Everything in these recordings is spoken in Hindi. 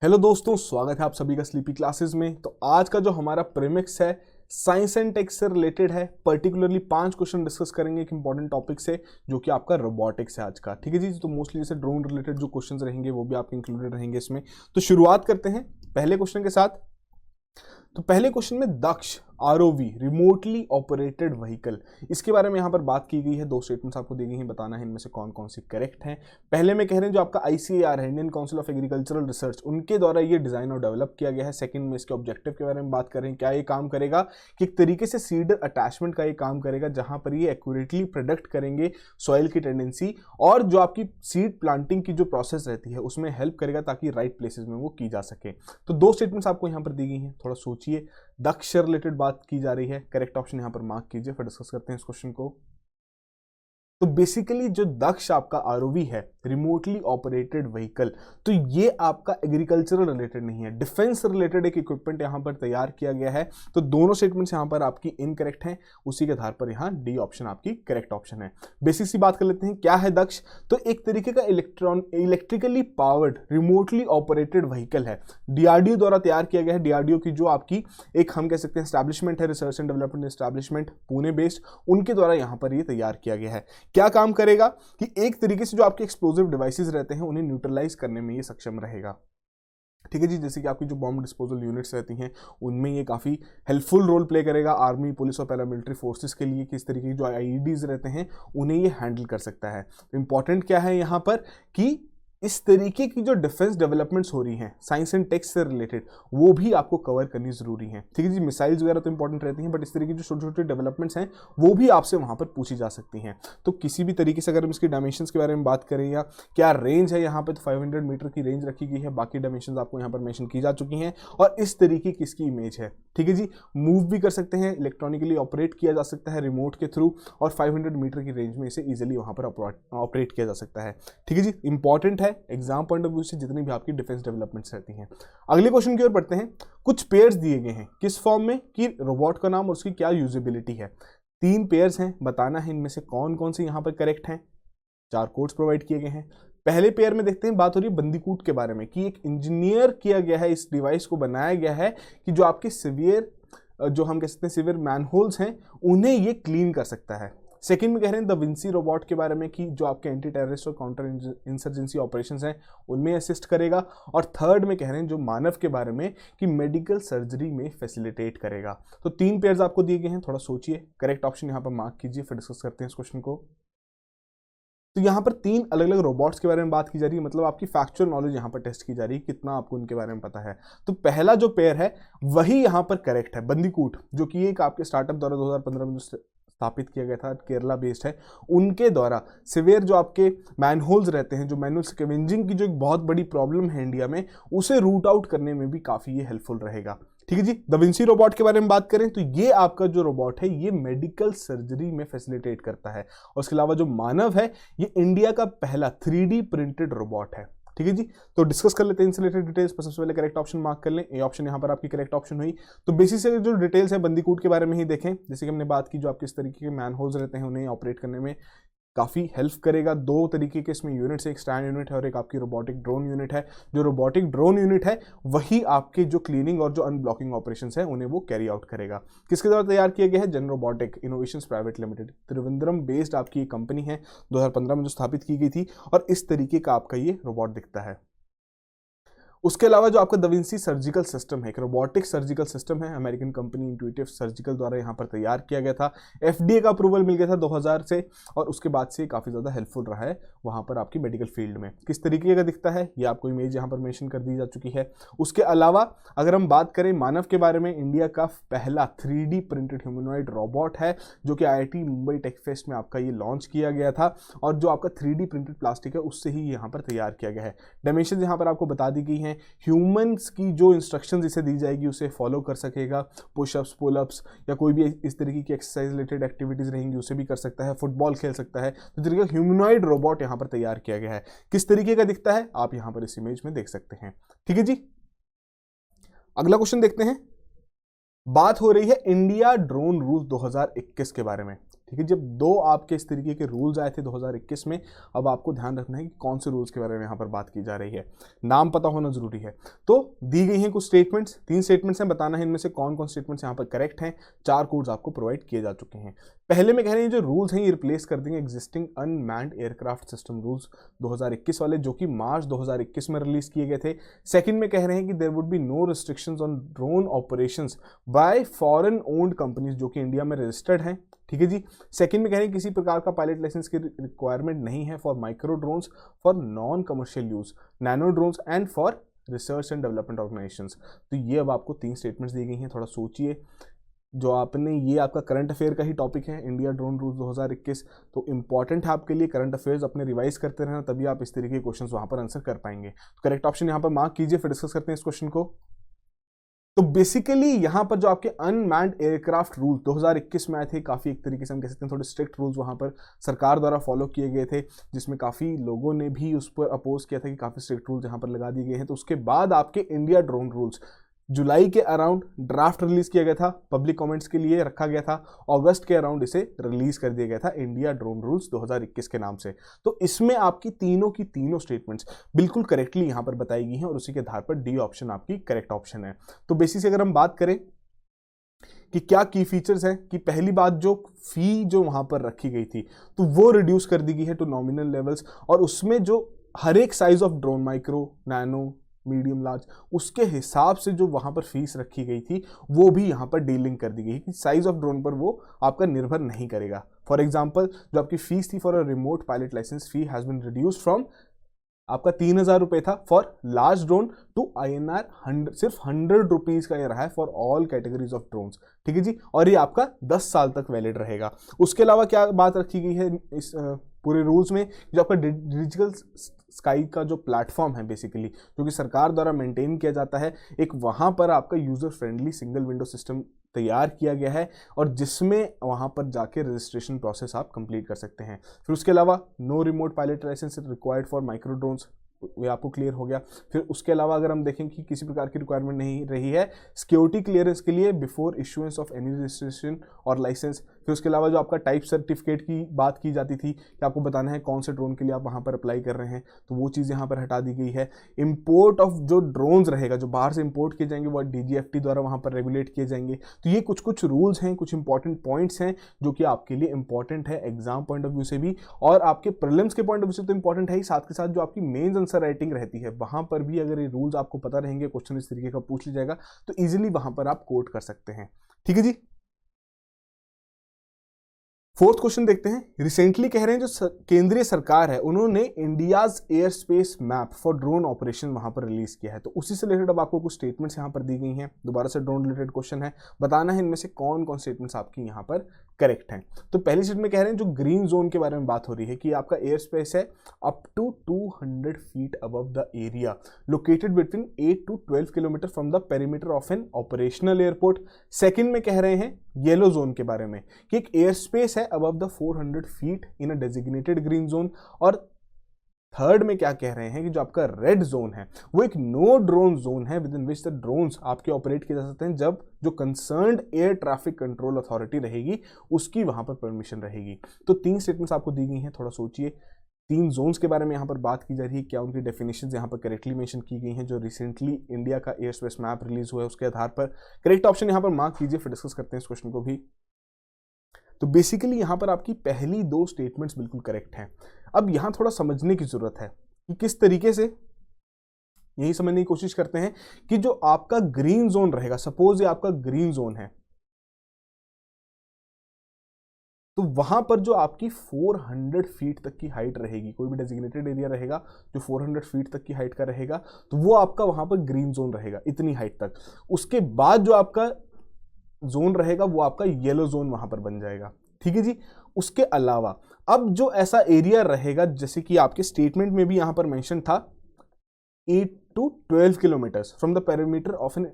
हेलो दोस्तों, स्वागत है आप सभी का स्लीपी क्लासेस में। तो आज का जो हमारा प्रीमिक्स है साइंस एंड टेक से रिलेटेड है। पर्टिकुलरली 5 क्वेश्चन डिस्कस करेंगे एक इंपॉर्टेंट टॉपिक से जो कि आपका रोबोटिक्स है आज का। ठीक है जी। तो मोस्टली जैसे ड्रोन रिलेटेड जो क्वेश्चंस रहेंगे वो भी आपके इंक्लूडेड रहेंगे इसमें। तो शुरुआत करते हैं पहले क्वेश्चन के साथ। तो पहले क्वेश्चन में दक्ष आरओवी रिमोटली ऑपरेटेड व्हीकल, इसके बारे में यहाँ पर बात की गई है। 2 स्टेटमेंट्स आपको दी गई हैं, बताना है इनमें से कौन कौन सी करेक्ट हैं। पहले में कह रहे हैं जो आपका ICAR है, Indian council of agricultural research, उनके द्वारा ये डिजाइन और डेवलप किया गया है। सेकंड में इसके ऑब्जेक्टिव के बारे में बात करें, क्या ये काम करेगा कि एक तरीके से सीडर अटैचमेंट का ये काम करेगा जहां पर ये एक्यूरेटली प्रेडिक्ट करेंगे सॉइल की टेंडेंसी और जो आपकी सीड प्लांटिंग की जो प्रोसेस रहती है उसमें हेल्प करेगा ताकि राइट प्लेसेस में वो की जा सके। तो 2 स्टेटमेंट्स आपको यहाँ पर दी गई हैं, थोड़ा सोचिए। दक्ष रिलेटेड बात की जा रही है, करेक्ट ऑप्शन यहां पर मार्क कीजिए, फिर डिस्कस करते हैं इस क्वेश्चन को। तो बेसिकली जो दक्ष आपका आरओवी है, रिमोटली ऑपरेटेड व्हीकल, तो ये आपका एग्रीकल्चरल रिलेटेड नहीं है, डिफेंस रिलेटेड एक इक्विपमेंट यहां पर तैयार किया गया है। तो दोनों स्टेटमेंट्स यहां पर आपकी इनकरेक्ट हैं, उसी के आधार पर यहां डी ऑप्शन आपकी करेक्ट ऑप्शन है। बेसिक सी बात कर लेते हैं, क्या है दक्ष। तो एक तरीके का electrically powered remotely operated vehicle है, डीआरडीओ द्वारा तैयार किया गया है। डीआरडीओ की जो आपकी एक हम कह सकते हैं एस्टैब्लिशमेंट है, research and development establishment Pune based, उनके द्वारा यहां पर ये तैयार किया गया है। क्या काम करेगा कि एक तरीके से जो आपके एक्सप्लोजिव डिवाइसेस रहते हैं उन्हें न्यूट्रलाइज करने में ये सक्षम रहेगा। ठीक है जी। जैसे कि आपकी जो बॉम्ब डिस्पोजल यूनिट्स रहती हैं उनमें ये काफ़ी हेल्पफुल रोल प्ले करेगा आर्मी, पुलिस और पैरामिलिट्री फोर्सेस के लिए, किस तरीके के जो आईईडीज रहते हैं उन्हें ये हैंडल कर सकता है। इंपॉर्टेंट क्या है यहाँ पर कि इस तरीके की जो डिफेंस डेवलपमेंट्स हो रही हैं साइंस एंड टेक से रिलेटेड, वो भी आपको कवर करनी जरूरी है। ठीक है जी। मिसाइल्स वगैरह तो इंपॉर्टेंट रहती हैं, बट इस तरीके की जो छोटे छोटे डेवलपमेंट्स हैं वो भी आपसे वहां पर पूछी जा सकती हैं। तो किसी भी तरीके से अगर हम इसकी डायमेंशंस के बारे में बात करें या क्या रेंज है, यहाँ पे तो 500 मीटर की रेंज रखी गई है, बाकी डायमेंशंस आपको यहाँ पर मेंशन की जा चुकी हैं। और इस तरीके की इसकी इमेज है। ठीक है जी। मूव भी कर सकते हैं, इलेक्ट्रॉनिकली ऑपरेट किया जा सकता है रिमोट के थ्रू, और 500 मीटर की रेंज में इसे इजिली वहां पर ऑपरेट किया जा सकता है। ठीक है जी। इंपॉर्टेंट है एग्जाम पॉइंट से जितनी भी आपकी डिफेंस डेवलपमेंट्स रहती हैं। अगले क्वेश्चन की ओर बढ़ते हैं। कुछ पेयर्स दिए गए हैं, किस फॉर्म में कि रोबोट का नाम और उसकी क्या यूजेबिलिटी है। 3 पेयर्स हैं, बताना है इनमें से कौन कौन से यहां पर करेक्ट हैं। 4 कोड्स प्रोवाइड किए गए हैं। पहले पेयर में देखते हैं, बात हो रही है बंदीकूट के बारे में कि एक इंजीनियर किया गया है, इस डिवाइस को बनाया गया है कि जो आपके सिवियर जो हम कह सकते हैं सिवियर मैनहोल्स हैं उन्हें ये क्लीन कर सकता है। सेकंड में कह रहे हैं द विंसी रोबोट के बारे में कि जो आपके एंटी टेररिस्ट और काउंटर इंसर्जेंसी ऑपरेशंस हैं उनमें असिस्ट करेगा। और थर्ड में कह रहे हैं जो मानव के बारे में कि मेडिकल सर्जरी में फैसिलिटेट करेगा। तो 3 पेयर्स आपको दिए गए हैं, थोड़ा सोचिए, करेक्ट ऑप्शन यहाँ पर मार्क कीजिए, फिर डिस्कस करते हैं इस क्वेश्चन को। तो यहाँ पर 3 अलग अलग रोबोट्स के बारे में बात की जा रही है, मतलब आपकी फैक्चुअल नॉलेज यहाँ पर टेस्ट की जा रही है, कितना आपको इनके बारे में पता है। तो पहला जो पेयर है वही यहाँ पर करेक्ट है, बंदीकूट, जो कि एक आपके स्टार्टअप द्वारा 2015 में स्थापित किया गया था, केरला बेस्ड है, उनके द्वारा सिवियर जो आपके मैनहोल्स रहते हैं, जो मैनुअल स्कैवेंजिंग की जो एक बहुत बड़ी प्रॉब्लम है इंडिया में, उसे रूट आउट करने में भी काफी ये हेल्पफुल रहेगा। ठीक है जी। द विंसी रोबोट के बारे में बात करें तो ये आपका जो रोबोट है ये मेडिकल सर्जरी में फैसिलिटेट करता है। और उसके अलावा जो मानव है ये इंडिया का पहला 3D प्रिंटेड रोबोट है। ठीक है जी। तो डिस्कस कर लेते हैं इनसे रिलेटेड डिटेल्स, पर सबसे पहले करेक्ट ऑप्शन मार्क कर लें। ए ऑप्शन यहाँ पर आपकी करेक्ट ऑप्शन हुई। तो बेसिक से जो डिटेल्स है बंदीकूट के बारे में ही देखें। जैसे कि हमने बात की, जो आपके इस तरीके के मैन होल्स रहते हैं उन्हें ऑपरेट करने में काफ़ी हेल्प करेगा। 2 तरीके के इसमें यूनिट्स है, एक स्टैंड यूनिट है और एक आपकी रोबोटिक ड्रोन यूनिट है। जो रोबोटिक ड्रोन यूनिट है वही आपके जो क्लीनिंग और जो अनब्लॉकिंग ऑपरेशंस है उन्हें वो कैरी आउट करेगा। किसके द्वारा तैयार किया गया है, जन robotic innovations private limited, Trivandrum based आपकी एक कंपनी है, 2015 में जो स्थापित की गई थी। और इस तरीके का आपका ये रोबोट दिखता है। उसके अलावा जो आपका द विंसी सर्जिकल सिस्टम है, एक रोबोटिक सर्जिकल सिस्टम है, अमेरिकन कंपनी इंट्यूटिव सर्जिकल द्वारा यहाँ पर तैयार किया गया था। FDA का अप्रूवल मिल गया था 2000 से, और उसके बाद से काफ़ी ज़्यादा हेल्पफुल रहा है वहाँ पर आपकी मेडिकल फील्ड में। किस तरीके का दिखता है ये आपको इमेज यहाँ पर मेंशन कर दी जा चुकी है। उसके अलावा अगर हम बात करें मानव के बारे में, इंडिया का पहला 3D प्रिंटेड ह्यूमनॉइड रोबोट है जो कि IIT मुंबई टेक फेस्ट में आपका ये लॉन्च किया गया था। और जो आपका 3D प्रिंटेड प्लास्टिक है उससे ही यहाँ पर तैयार किया गया है। डायमेंशन यहाँ पर आपको बता दी गई हैं। ह्यूमंस की जो इंस्ट्रक्शंस इसे दी जाएगी उसे फॉलो कर सकेगा, पुशअप्स, पुलअप्स या कोई भी इस तरीके की एक्सरसाइज रिलेटेड एक्टिविटीज रहेंगी उसे भी कर सकता है, फुटबॉल खेल सकता है। तो तरीके का ह्यूमनॉइड रोबोट यहाँ पर तैयार किया गया है। किस तरीके का दिखता है आप यहाँ पर इस इमेज में देख सकते हैं। ठीक है जी। अगला क्वेश्चन देखते हैं। बात हो रही है इंडिया ड्रोन रूल 2021 के बारे में। ठीक है। जब दो आपके इस तरीके के रूल्स आए थे 2021 में, अब आपको ध्यान रखना है कि कौन से रूल्स के बारे में यहाँ पर बात की जा रही है, नाम पता होना जरूरी है। तो दी गई हैं कुछ स्टेटमेंट्स, 3 स्टेटमेंट्स हैं, बताना है इनमें से कौन कौन स्टेटमेंट्स यहाँ पर करेक्ट हैं। 4 कोड्स आपको प्रोवाइड किए जा चुके हैं। पहले में कह रहे हैं जो रूल्स हैं ये रिप्लेस कर देंगे existing unmanned aircraft system rules 2021 वाले, जो कि मार्च 2021 में रिलीज किए गए थे। सेकंड में कह रहे हैं कि there would be no restrictions on drone operations by foreign owned companies जो कि इंडिया में रजिस्टर्ड हैं, ठीक है जी। सेकंड में कह रहे हैं किसी प्रकार का पायलट लाइसेंस की रिक्वायरमेंट नहीं है for micro drones for non commercial use, nano drones and for research and development organisations. तो ये अब आपको 3 स्टेटमेंट्स दी गई हैं, थोड़ा सोचिए। जो आपने, ये आपका करंट अफेयर का ही टॉपिक है, इंडिया ड्रोन रूल्स 2021, तो इंपॉर्टेंट है आपके लिए। करंट अफेयर्स अपने रिवाइज करते रहना, तभी आप इस तरीके के क्वेश्चंस वहां पर आंसर कर पाएंगे। तो करेक्ट ऑप्शन यहां पर मार्क कीजिए, फिर डिस्कस करते हैं इस क्वेश्चन को। तो बेसिकली यहां पर जो आपके अनमैन्ड एयरक्राफ्ट रूल 2021 में आए थे, काफी एक तरीके से हम कह सकते हैं थोड़े स्ट्रिक्ट रूल्स वहां पर सरकार द्वारा फॉलो किए गए थे, जिसमें काफी लोगों ने भी उस पर अपोज किया था कि काफी स्ट्रिक्ट रूल्स यहां पर लगा दिए गए हैं। तो उसके बाद आपके इंडिया ड्रोन रूल्स जुलाई के अराउंड ड्राफ्ट रिलीज किया गया था, पब्लिक कमेंट्स के लिए रखा गया था। अगस्त के अराउंड इसे रिलीज कर दिया गया था इंडिया ड्रोन रूल्स 2021 के नाम से। तो इसमें आपकी तीनों की तीनों स्टेटमेंट्स बिल्कुल करेक्टली यहां पर बताई गई हैं और उसी के आधार पर डी ऑप्शन आपकी करेक्ट ऑप्शन है। तो बेसिस से अगर हम बात करें कि क्या की फीचर्स हैं, कि पहली बात जो फी जो वहां पर रखी गई थी तो वो रिड्यूस कर दी गई है टू नॉमिनल लेवल्स, और उसमें जो हर एक size of drone, micro, nano, medium, large, उसके हिसाब से जो वहां पर फीस रखी गई थी वो भी यहां पर डीलिंग कर दी गई कि साइज ऑफ ड्रोन पर वो आपका निर्भर नहीं करेगा। फॉर एग्जांपल जो आपकी फीस थी for a remote pilot licence fee has been reduced from आपका 3,000 रुपए था for large drone to INR 100, सिर्फ 100 रुपीज का ये रहा है for all categories of drones, ठीक है जी। और ये आपका 10 साल तक वैलिड रहेगा। उसके अलावा क्या बात रखी गई है इस पूरे रूल्स में, जो आपका डिजिटल स्काई का जो प्लेटफॉर्म है बेसिकली, जो कि सरकार द्वारा मेंटेन किया जाता है, एक वहां पर आपका user friendly single window system तैयार किया गया है और जिसमें वहां पर जाके रजिस्ट्रेशन प्रोसेस आप कंप्लीट कर सकते हैं। फिर उसके अलावा no remote pilot licence required for micro drones, ये आपको क्लियर हो गया। फिर उसके अलावा अगर हम देखें कि किसी प्रकार की रिक्वायरमेंट नहीं रही है सिक्योरिटी क्लियरेंस के लिए before issuance of any registration और लाइसेंस। फिर उसके अलावा जो आपका टाइप सर्टिफिकेट की बात की जाती थी कि आपको बताना है कौन से ड्रोन के लिए आप वहां पर अप्लाई कर रहे हैं, तो वो चीज़ यहाँ पर हटा दी गई है। इंपोर्ट ऑफ जो ड्रोन्स रहेगा, जो बाहर से इंपोर्ट किए जाएंगे, वो DGFT द्वारा वहां पर रेगुलेट किए जाएंगे। तो ये कुछ कुछ रूल्स हैं, कुछ इंपॉर्टेंट पॉइंट्स हैं जो कि आपके लिए इंपॉर्टेंट है एग्जाम पॉइंट ऑफ व्यू से भी, और आपके प्रीलिम्स के पॉइंट ऑफ व्यू से तो इंपॉर्टेंट है ही, साथ के साथ जो आपकी मेंस आंसर राइटिंग रहती है वहां पर भी अगर ये रूल्स आपको पता रहेंगे, क्वेश्चन इस तरीके का पूछ लिया जाएगा तो इजीली वहां पर आप कोट कर सकते हैं, ठीक है जी। फोर्थ क्वेश्चन देखते हैं। रिसेंटली कह रहे हैं जो केंद्रीय सरकार है उन्होंने India's air space map for drone operation वहां पर रिलीज किया है, तो उसी से रिलेटेड अब आपको कुछ स्टेटमेंट्स यहां पर दी गई हैं। दोबारा से ड्रोन रिलेटेड क्वेश्चन है, बताना है इनमें से कौन कौन स्टेटमेंट्स आपकी यहां पर करेक्ट हैं। तो पहली स्टेटमेंट कह रहे हैं जो ग्रीन जोन के बारे में बात हो रही है कि आपका एयर स्पेस है up to 200 feet above the area located between 8 to 12 kilometre from the perimeter of an operational airport. Second में कह रहे हैं येलो जोन के बारे में कि एक एयर स्पेस है above the 400 feet in a designated green zone. और थर्ड में क्या कह रहे हैं कि जो आपका रेड जोन है वो एक नो ड्रोन जोन है with in which the drones आपके ऑपरेट किए जा सकते हैं जब जो concerned air traffic control authority रहेगी उसकी वहां पर परमिशन रहेगी। तो 3 स्टेटमेंट्स आपको दी गई हैं, थोड़ा सोचिए। 3 जोन्स के बारे में यहाँ पर बात की जा रही है, क्या उनकी डेफिनेशन यहाँ पर करेक्टली मेंशन की गई हैं जो रिसेंटली इंडिया का एयर स्पेस मैप रिलीज हुआ है उसके आधार पर। करेक्ट ऑप्शन यहाँ पर मार्क कीजिए, फिर डिस्कस करते हैं इस क्वेश्चन को भी। तो बेसिकली यहां पर आपकी पहली 2 स्टेटमेंट्स बिल्कुल करेक्ट हैं। अब यहां थोड़ा समझने की जरूरत है कि किस तरीके से, यही समझने की कोशिश करते हैं कि जो आपका ग्रीन जोन रहेगा, सपोज ये आपका ग्रीन जोन है, तो वहां पर जो आपकी 400 फीट तक की हाइट रहेगी, कोई भी डेजिग्नेटेड एरिया रहेगा जो 400 फीट तक की हाइट का रहेगा तो वो आपका वहां पर ग्रीन जोन रहेगा इतनी हाइट तक। उसके बाद जो आपका जोन रहेगा वो आपका येलो जोन वहां पर बन जाएगा, ठीक है जी। उसके अलावा अब जो ऐसा एरिया रहेगा जैसे कि आपके स्टेटमेंट में भी यहां पर मेंशन था 8 to 12 kilometres from the perimeter of an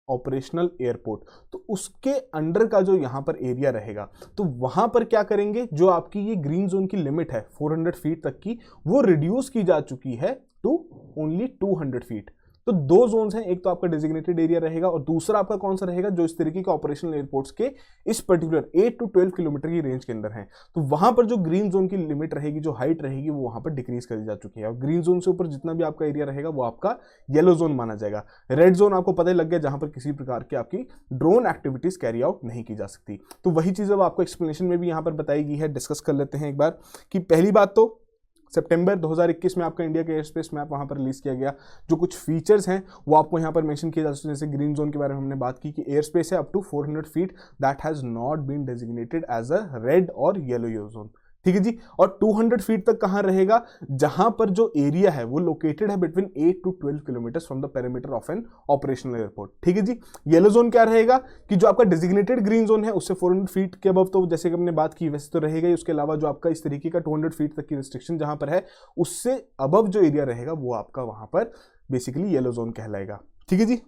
operational airport, तो उसके अंडर का जो यहां पर एरिया रहेगा तो वहां पर क्या करेंगे, जो आपकी ये ग्रीन जोन की लिमिट है 400 फीट तक की वो रिड्यूस की जा चुकी है टू ओनली 200 फीट। तो दो जोन्स हैं, एक तो आपका डेजिग्नेटेड एरिया रहेगा और दूसरा आपका कौन सा रहेगा, जो इस तरीके के ऑपरेशनल एयरपोर्ट्स के इस पर्टिकुलर 8 to 12 किलोमीटर की रेंज के अंदर है। तो वहां पर जो ग्रीन जोन की लिमिट रहेगी, जो हाइट रहेगी, वो वहां पर डिक्रीज कर दी जा चुकी है और ग्रीन जोन से ऊपर जितना भी आपका एरिया रहेगा वो आपका येलो जोन माना जाएगा। रेड जोन आपको पता ही लग गया, जहां पर किसी प्रकार की आपकी ड्रोन एक्टिविटीज कैरी आउट नहीं की जा सकती। तो वही चीज अब आपको एक्सप्लेनेशन में भी यहां पर बताई गई है। डिस्कस कर लेते हैं एक बार कि पहली बात तो सितंबर 2021 में आपका इंडिया का एयर स्पेस मैप वहां पर रिलीज किया गया। जो कुछ फीचर्स हैं वो आपको यहां पर मेंशन किए जा सकते हैं, जैसे ग्रीन जोन के बारे में हमने बात की कि एयर स्पेस है up to 400 feet that has not been designated as a red और येलो जोन, ठीक है जी। और 200 फीट तक कहां रहेगा, जहां पर जो एरिया है वो लोकेटेड है between 8 to 12 kilometre from the perimeter of an operational airport, ठीक है जी। येलो जोन क्या रहेगा कि जो आपका डेजिग्नेटेड ग्रीन जोन है उससे 400 फीट के अबव तो जैसे कि हमने बात की वैसे तो रहेगा ही, उसके अलावा जो आपका इस तरीके का 200 फीट तक की रिस्ट्रिक्शन जहां पर है उससे अबव जो एरिया रहेगा वो आपका वहां पर बेसिकली येलो जोन कहलाएगा, ठीक है जी।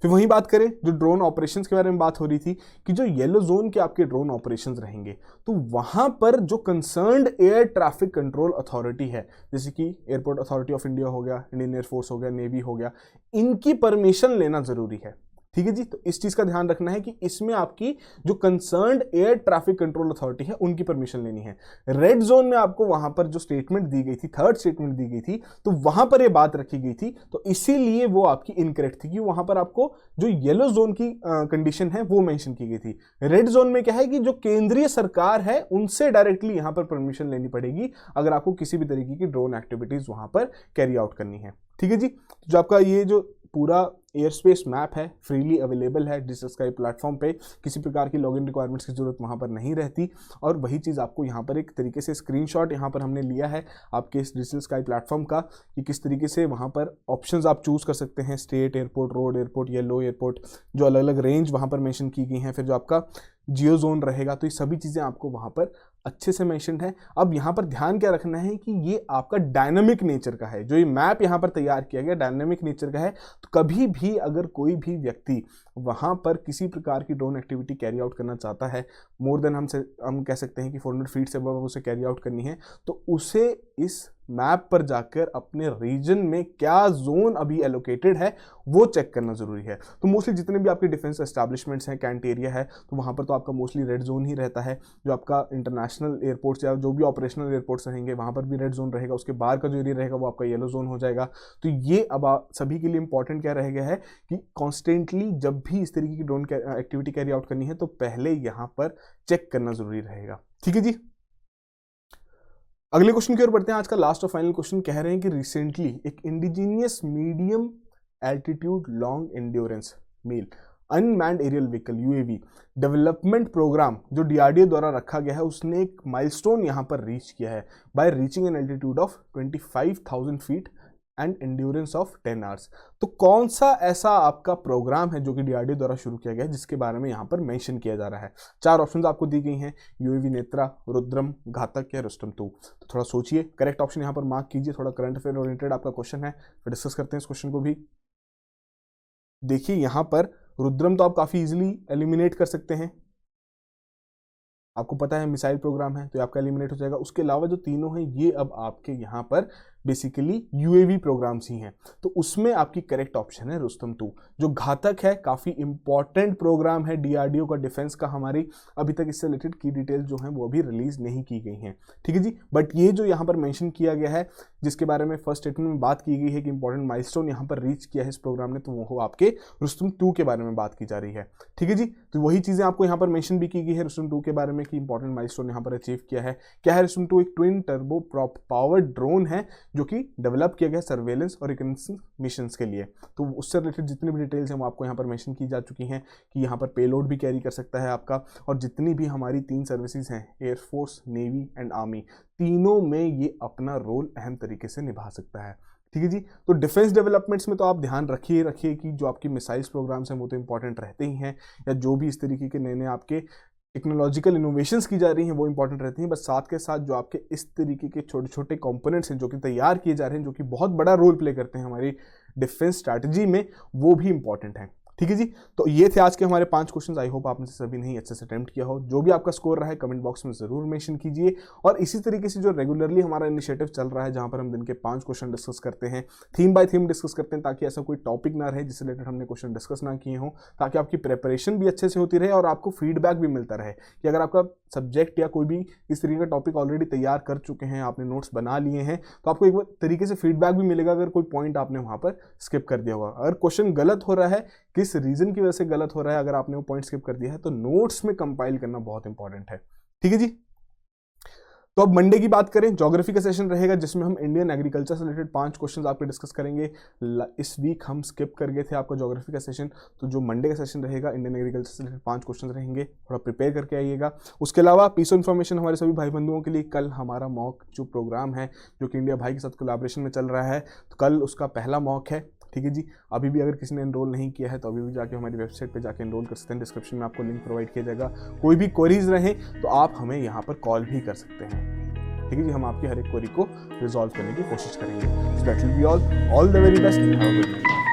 फिर वही बात करें जो ड्रोन ऑपरेशंस के बारे में बात हो रही थी कि जो येलो जोन के आपके ड्रोन ऑपरेशंस रहेंगे तो वहां पर जो concerned air traffic control authority है, जैसे कि एयरपोर्ट अथॉरिटी ऑफ इंडिया हो गया, इंडियन एयरफोर्स हो गया, नेवी हो गया, इनकी परमिशन लेना जरूरी है, ठीक है जी। तो इस चीज का ध्यान रखना है कि इसमें आपकी जो concerned air traffic control authority है उनकी परमिशन लेनी है। रेड जोन में आपको वहां पर जो स्टेटमेंट दी गई थी, थर्ड स्टेटमेंट दी गई थी, तो वहां पर ये बात रखी गई थी, तो इसीलिए वो आपकी इनकरेक्ट थी कि वहां पर आपको जो येलो जोन की कंडीशन है वो मेंशन की गई थी। रेड जोन में क्या है कि जो केंद्रीय सरकार है उनसे डायरेक्टली यहां पर परमिशन लेनी पड़ेगी अगर आपको किसी भी तरीके की ड्रोन एक्टिविटीज वहां पर कैरी आउट करनी है, ठीक है जी। तो जो आपका ये जो पूरा एयर स्पेस मैप है फ्रीली अवेलेबल है डिजिटल स्काई प्लेटफॉर्म पे, किसी प्रकार की लॉगिन रिक्वायरमेंट्स की जरूरत वहां पर नहीं रहती। और वही चीज़ आपको यहाँ पर एक तरीके से स्क्रीनशॉट यहाँ पर हमने लिया है आपके इस डिजिटल स्काई प्लेटफॉर्म का कि किस तरीके से वहाँ पर ऑप्शंस आप चूज कर सकते हैं, state airport, road airport, yellow airport, जो अलग अलग रेंज वहाँ पर मेंशन की गई हैं। फिर जो आपका जियो जोन रहेगा, तो ये सभी चीज़ें आपको वहाँ पर अच्छे से मेंशन है। अब यहाँ पर ध्यान क्या रखना है कि ये आपका डायनामिक नेचर का है, जो ये मैप यहाँ पर तैयार किया गया डायनामिक नेचर का है। तो कभी भी अगर कोई भी व्यक्ति वहाँ पर किसी प्रकार की ड्रोन एक्टिविटी कैरी आउट करना चाहता है, मोर देन हम कह सकते हैं कि 400 फीट से अबव उसे कैरी आउट करनी है, तो उसे इस मैप पर जाकर अपने रीजन में क्या जोन अभी एलोकेटेड है वो चेक करना जरूरी है। तो मोस्टली जितने भी आपके डिफेंस एस्टैब्लिशमेंट्स हैं, कैंट एरिया है, तो वहाँ पर तो आपका मोस्टली रेड जोन ही रहता है। जो आपका इंटरनेशनल एयरपोर्ट्स या जो भी ऑपरेशनल एयरपोर्ट्स रहेंगे वहाँ पर भी रेड जोन रहेगा, उसके बाहर का जो एरिया रहेगा वो आपका येलो जोन हो जाएगा। तो ये अब सभी के लिए इंपॉर्टेंट क्या रह गया है कि कॉन्स्टेंटली जब भी इस तरीके की ड्रोन एक्टिविटी कैरी आउट करनी है तो पहले यहाँ पर चेक करना जरूरी रहेगा, ठीक है जी। अगले क्वेश्चन की ओर बढ़ते हैं। आज का लास्ट और फाइनल क्वेश्चन कह रहे हैं कि रिसेंटली एक indigenous medium altitude long endurance male unmanned aerial vehicle UAV development programme जो डीआरडीओ द्वारा रखा गया है, उसने एक माइलस्टोन यहां पर रीच किया है by reaching an altitude of 25,000 feet and endurance of 10 hours. तो कौन सा ऐसा आपका प्रोग्राम है जो कि डीआरडीओ द्वारा शुरू किया गया है जिसके बारे में यहाँ पर मेंशन किया जा रहा है? चार ऑप्शंस आपको दी गई हैं, यूएवी नेत्रा, रुद्रम, घातक या रुस्तम 2। तो थोड़ा सोचिए, करेक्ट ऑप्शन यहाँ पर मार्क कीजिए। थोड़ा करंट अफेयर ओरिएंटेड आपका क्वेश्चन है, फिर डिस्कस करते हैं इस क्वेश्चन को भी। देखिए यहाँ पर रुद्रम तो आप काफी इजिली एलिमिनेट कर सकते हैं, आपको पता है मिसाइल प्रोग्राम है तो आपका एलिमिनेट हो जाएगा। उसके अलावा जो तीनों हैं ये अब आपके यहाँ पर बेसिकली यूएवी प्रोग्राम्स ही हैं, तो उसमें आपकी करेक्ट ऑप्शन है रुस्तम 2। जो घातक है काफ़ी इंपॉर्टेंट प्रोग्राम है डीआरडीओ का, डिफेंस का, हमारी अभी तक इससे रिलेटेड की डिटेल्स जो हैं वो अभी रिलीज नहीं की गई हैं, ठीक है जी। बट ये जो यहाँ पर मेंशन किया गया है जिसके बारे में फर्स्ट स्टेटमेंट में बात की गई है कि इंपॉर्टेंट माइलस्टोन यहाँ पर रीच किया है इस प्रोग्राम ने, तो वो आपके रुस्तम 2 के बारे में बात की जा रही है, ठीक है जी। तो वही चीज़ें आपको यहाँ पर मेंशन भी की गई है रुस्तम 2 के बारे में कि इंपॉर्टेंट माइलस्टोन यहाँ पर अचीव किया है। क्या है रुस्तम 2? एक twin turbo prop powered drone है जो कि डेवलप किया गया सर्वेलेंस और रिकनेसेंस मिशंस के लिए। तो उससे रिलेटेड जितनी भी डिटेल्स हैं वो आपको यहाँ पर मेंशन की जा चुकी हैं कि यहाँ पर पेलोड भी कैरी कर सकता है आपका, और जितनी भी हमारी 3 सर्विसेज हैं, एयरफोर्स, नेवी एंड आर्मी, तीनों में ये अपना रोल अहम तरीके से निभा सकता है, ठीक है जी। तो डिफेंस डेवलपमेंट्स में तो आप ध्यान रखिए कि जो आपकी मिसाइल्स प्रोग्राम्स हैं वो तो इंपॉर्टेंट रहते ही हैं, या जो भी इस तरीके के नए नए आपके टेक्नोलॉजिकल इनोवेशंस की जा रही हैं वो इंपॉर्टेंट रहती हैं, बस साथ के साथ जो आपके इस तरीके के छोटे छोटे कंपोनेंट्स हैं जो कि तैयार किए जा रहे हैं, जो कि बहुत बड़ा रोल प्ले करते हैं हमारी डिफेंस स्ट्रैटेजी में, वो भी इंपॉर्टेंट है। ठीक है जी। तो ये थे आज के हमारे 5 क्वेश्चंस। आई होप आपने सभी ने अच्छे से अटेम्प्ट किया हो। जो भी आपका स्कोर रहा है कमेंट बॉक्स में जरूर मेंशन कीजिए। और इसी तरीके से जो रेगुलरली हमारा इनिशिएटिव चल रहा है, जहां पर हम दिन के 5 क्वेश्चन डिस्कस करते हैं, थीम बाय थीम डिस्कस करते हैं, ताकि ऐसा कोई टॉपिक ना रहे जिससे रिलेटेड हमने क्वेश्चन डिस्कस ना किए हों, ताकि आपकी प्रिपरेशन भी अच्छे से होती रहे और आपको फीडबैक भी मिलता रहे कि अगर आपका सब्जेक्ट या कोई भी इस तरीके का टॉपिक ऑलरेडी तैयार कर चुके हैं, आपने नोट्स बना लिए हैं, तो आपको एक तरीके से फीडबैक भी मिलेगा अगर कोई पॉइंट आपने वहां पर स्किप कर दिया होगा। अगर क्वेश्चन गलत हो रहा है, किस रीजन की वजह से गलत हो रहा है, अगर आपने वो पॉइंट स्किप कर दिया है, तो नोट्स में कंपाइल करना बहुत इंपॉर्टेंट है। ठीक है जी। तो अब मंडे की बात करें, ज्योग्राफी का सेशन रहेगा जिसमें हम इंडियन एग्रीकल्चर से रिलेटेड 5 क्वेश्चंस आपके डिस्कस करेंगे। इस वीक हम स्किप कर गए थे आपका ज्योग्राफी का सेशन, तो जो मंडे का सेशन रहेगा इंडियन एग्रीकल्चर से रिलेटेड 5 क्वेश्चंस रहेंगे, थोड़ा प्रिपेयर करके आइएगा। उसके अलावा पीस ऑफ इन्फॉर्मेशन हमारे सभी भाई बंधुओं के लिए, कल हमारा मॉक जो प्रोग्राम है जो कि इंडिया भाई के साथ कोलैबोरेशन में चल रहा है, तो कल उसका पहला मॉक है। ठीक है जी। अभी भी अगर किसी ने एनरोल नहीं किया है तो अभी भी जाके हमारी वेबसाइट पे जाके एनरोल कर सकते हैं। डिस्क्रिप्शन में आपको लिंक प्रोवाइड किया जाएगा। कोई भी क्वेरीज रहे तो आप हमें यहाँ पर कॉल भी कर सकते हैं। ठीक है जी। हम आपकी हर एक क्वेरी को रिजॉल्व करने की कोशिश करेंगे। So that will be all the very best. Have a good day.